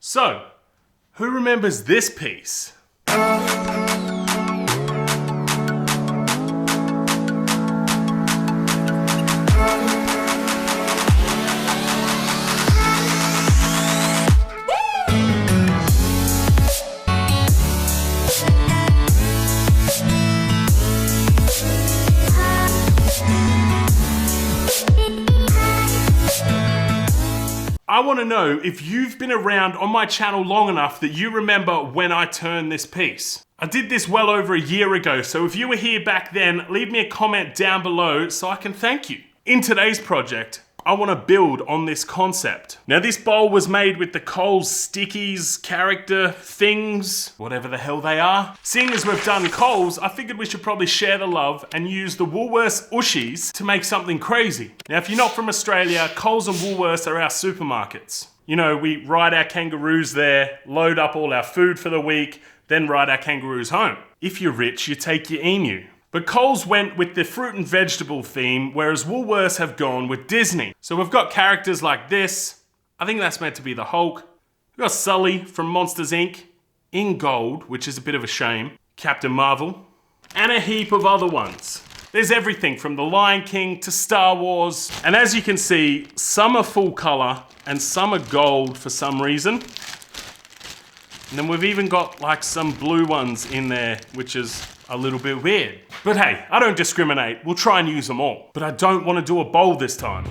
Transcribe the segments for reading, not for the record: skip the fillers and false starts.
So, who remembers this piece? I want to know if you've been around on my channel long enough that you remember when I turned this piece. I did this well over a year ago, so if you were here back then, leave me a comment down below so I can thank you. In today's project, I want to build on this concept. Now this bowl was made with the Coles stickies, character things, whatever the hell they are. Seeing as we've done Coles, I figured we should probably share the love and use the Woolworths Ooshies to make something crazy. Now if you're not from Australia, Coles and Woolworths are our supermarkets. You know, we ride our kangaroos there, load up all our food for the week, then ride our kangaroos home. If you're rich, you take your emu. But Coles went with the fruit and vegetable theme, whereas Woolworths have gone with Disney. So we've got characters like this. I think that's meant to be the Hulk. We've got Sully from Monsters Inc. in gold, which is a bit of a shame. Captain Marvel. And a heap of other ones. There's everything from The Lion King to Star Wars. And as you can see, some are full color and some are gold for some reason. And then we've even got like some blue ones in there, which is a little bit weird. But hey, I don't discriminate. We'll try and use them all. But I don't want to do a bowl this time.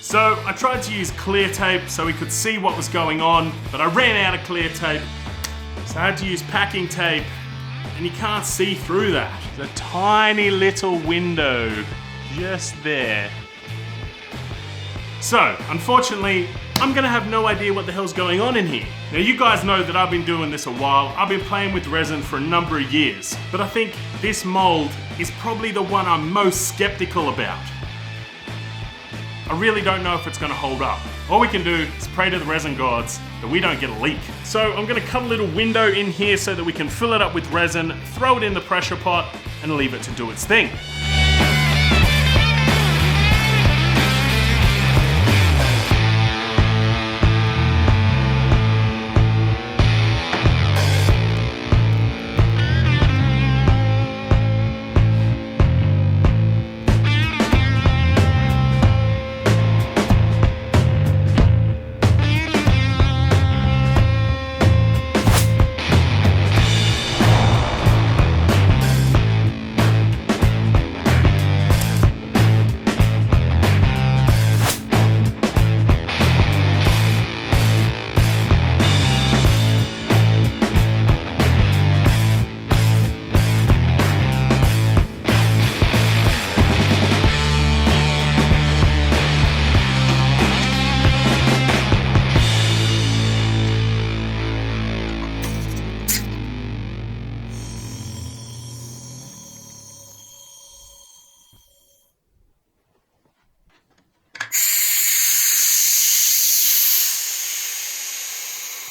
So I tried to use clear tape so we could see what was going on, but I ran out of clear tape. So I had to use packing tape, and you can't see through that. There's a tiny little window just there. So, unfortunately, I'm gonna have no idea what the hell's going on in here. Now you guys know that I've been doing this a while. I've been playing with resin for a number of years, but I think this mold is probably the one I'm most skeptical about. I really don't know if it's gonna hold up. All we can do is pray to the resin gods that we don't get a leak. So I'm gonna cut a little window in here so that we can fill it up with resin, throw it in the pressure pot, and leave it to do its thing.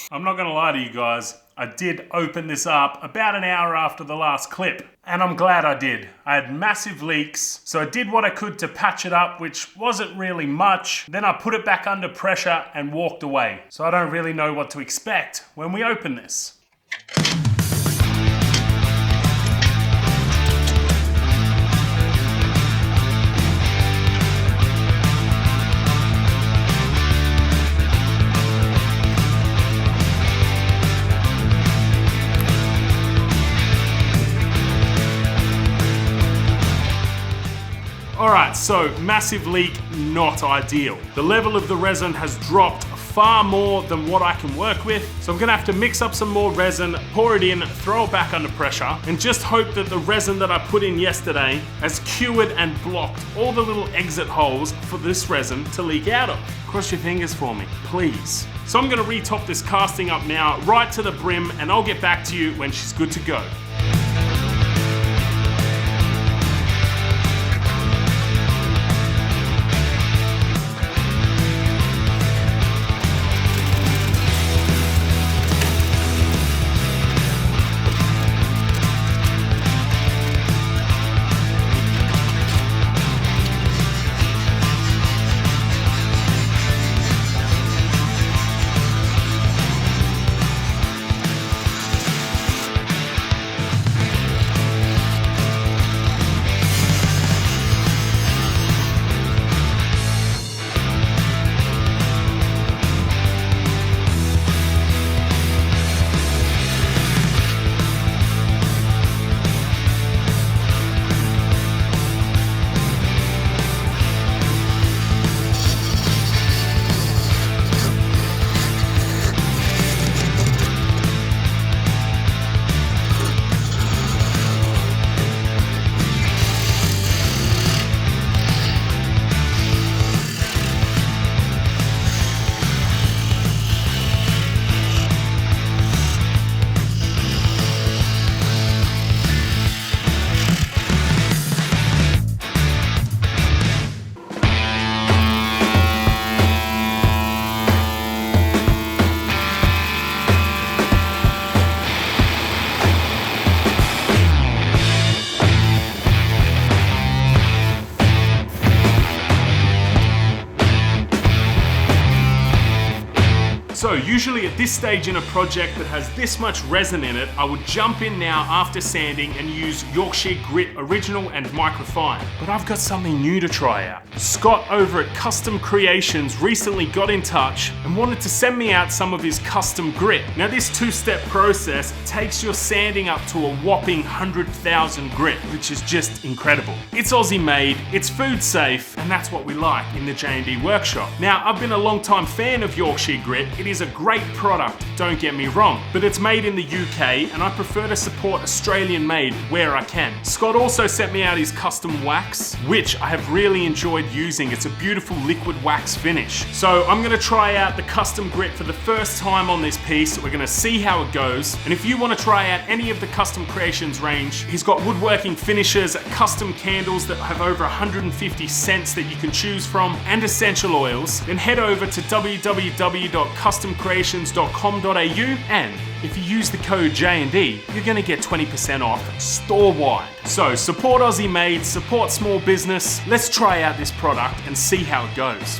I'm not gonna lie to you guys, I did open this up about an hour after the last clip, and I'm glad I did. I had massive leaks, so I did what I could to patch it up, which wasn't really much. Then I put it back under pressure and walked away. So I don't really know what to expect when we open this. Alright, so massive leak, not ideal. The level of the resin has dropped far more than what I can work with, so I'm gonna have to mix up some more resin, pour it in, throw it back under pressure, and just hope that the resin that I put in yesterday has cured and blocked all the little exit holes for this resin to leak out of. Cross your fingers for me, please. So I'm gonna retop this casting up now, right to the brim, and I'll get back to you when she's good to go. So usually at this stage in a project that has this much resin in it, I would jump in now after sanding and use Yorkshire Grit Original and Microfine. But I've got something new to try out. Scott over at Custom Creations recently got in touch and wanted to send me out some of his custom grit. Now this two-step process takes your sanding up to a whopping 100,000 grit, which is just incredible. It's Aussie made, it's food safe, and that's what we like in the J&D workshop. Now I've been a long time fan of Yorkshire Grit. It is a great product, don't get me wrong, but it's made in the UK and I prefer to support Australian made where I can. Scott also sent me out his custom wax, which I have really enjoyed using. It's a beautiful liquid wax finish. So I'm gonna try out the custom grit for the first time on this piece. We're gonna see how it goes. And if you wanna try out any of the Custom Creations range, he's got woodworking finishes, custom candles that have over 150 scents that you can choose from, and essential oils, then head over to www.customcreations.com customcreations.com.au, and if you use the code J&D, you're gonna get 20% off store-wide. So support Aussie Made, support small business. Let's try out this product and see how it goes.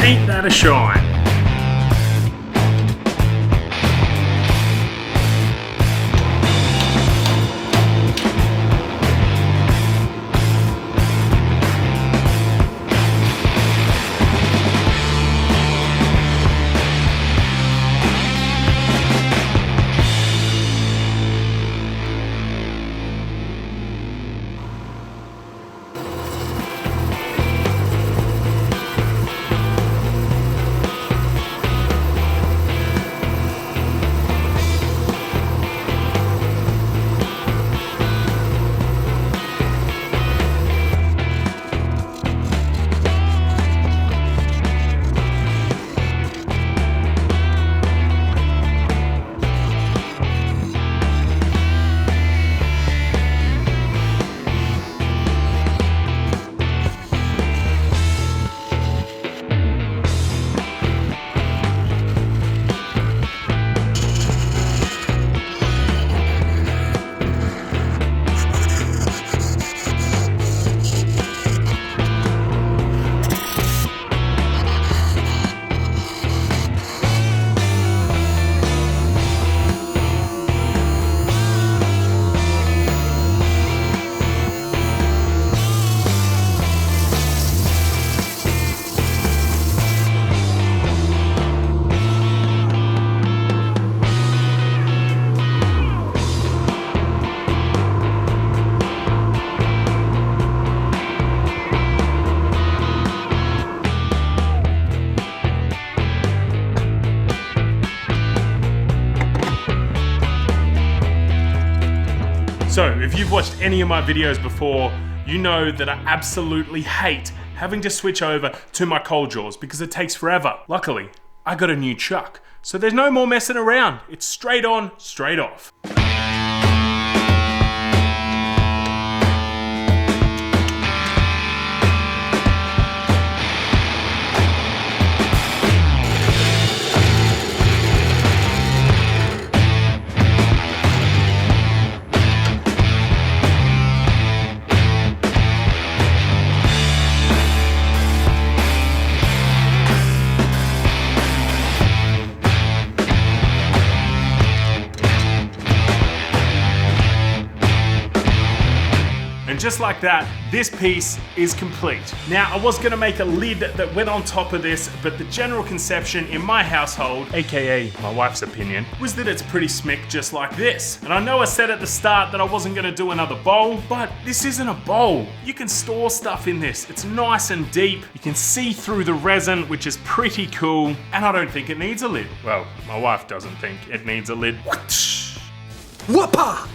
Ain't that a shine? So, if you've watched any of my videos before, you know that I absolutely hate having to switch over to my cold jaws because it takes forever. Luckily, I got a new chuck, so there's no more messing around. It's straight on, straight off. Just like that, this piece is complete. Now, I was gonna make a lid that went on top of this, but the general conception in my household, AKA my wife's opinion, was that it's pretty smick just like this. And I know I said at the start that I wasn't gonna do another bowl, but this isn't a bowl. You can store stuff in this. It's nice and deep. You can see through the resin, which is pretty cool. And I don't think it needs a lid. Well, my wife doesn't think it needs a lid. Whoopah!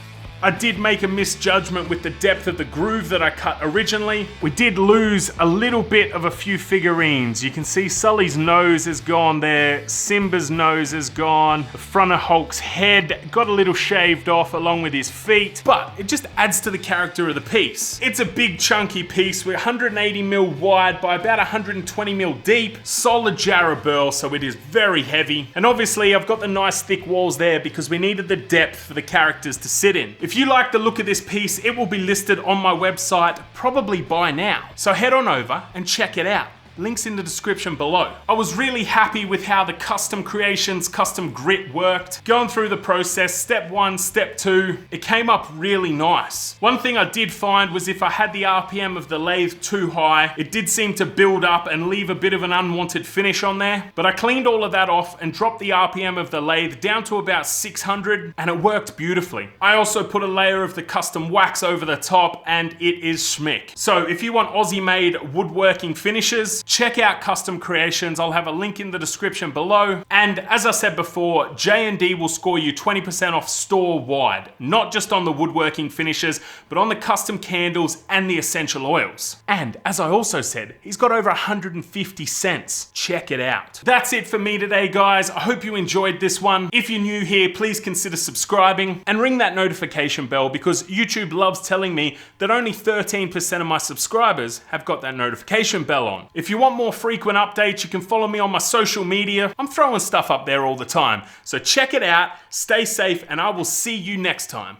I did make a misjudgment with the depth of the groove that I cut originally. We did lose a little bit of a few figurines. You can see Sully's nose is gone there, Simba's nose is gone, the front of Hulk's head got a little shaved off along with his feet, but it just adds to the character of the piece. It's a big chunky piece. We're 180mm wide by about 120mm deep, solid jar of burl, so it is very heavy. And obviously I've got the nice thick walls there because we needed the depth for the characters to sit in. If you like the look of this piece, it will be listed on my website probably by now. So head on over and check it out. links in the description below. I was really happy with how the custom creations, custom grit worked. Going through the process, step 1, step 2, it came up really nice. One thing I did find was if I had the RPM of the lathe too high, it did seem to build up and leave a bit of an unwanted finish on there. But I cleaned all of that off and dropped the RPM of the lathe down to about 600 and it worked beautifully. I also put a layer of the custom wax over the top and it is schmick. So if you want Aussie made woodworking finishes, check out Custom Creations. I'll have a link in the description below. And as I said before, J&D will score you 20% off store wide, not just on the woodworking finishes, but on the custom candles and the essential oils. And as I also said, he's got over 150 cents. Check it out. That's it for me today, guys. I hope you enjoyed this one. If you're new here, please consider subscribing and ring that notification bell because YouTube loves telling me that only 13% of my subscribers have got that notification bell on. If you want more frequent updates, you can follow me on my social media. I'm throwing stuff up there all the time. So check it out, stay safe, and I will see you next time.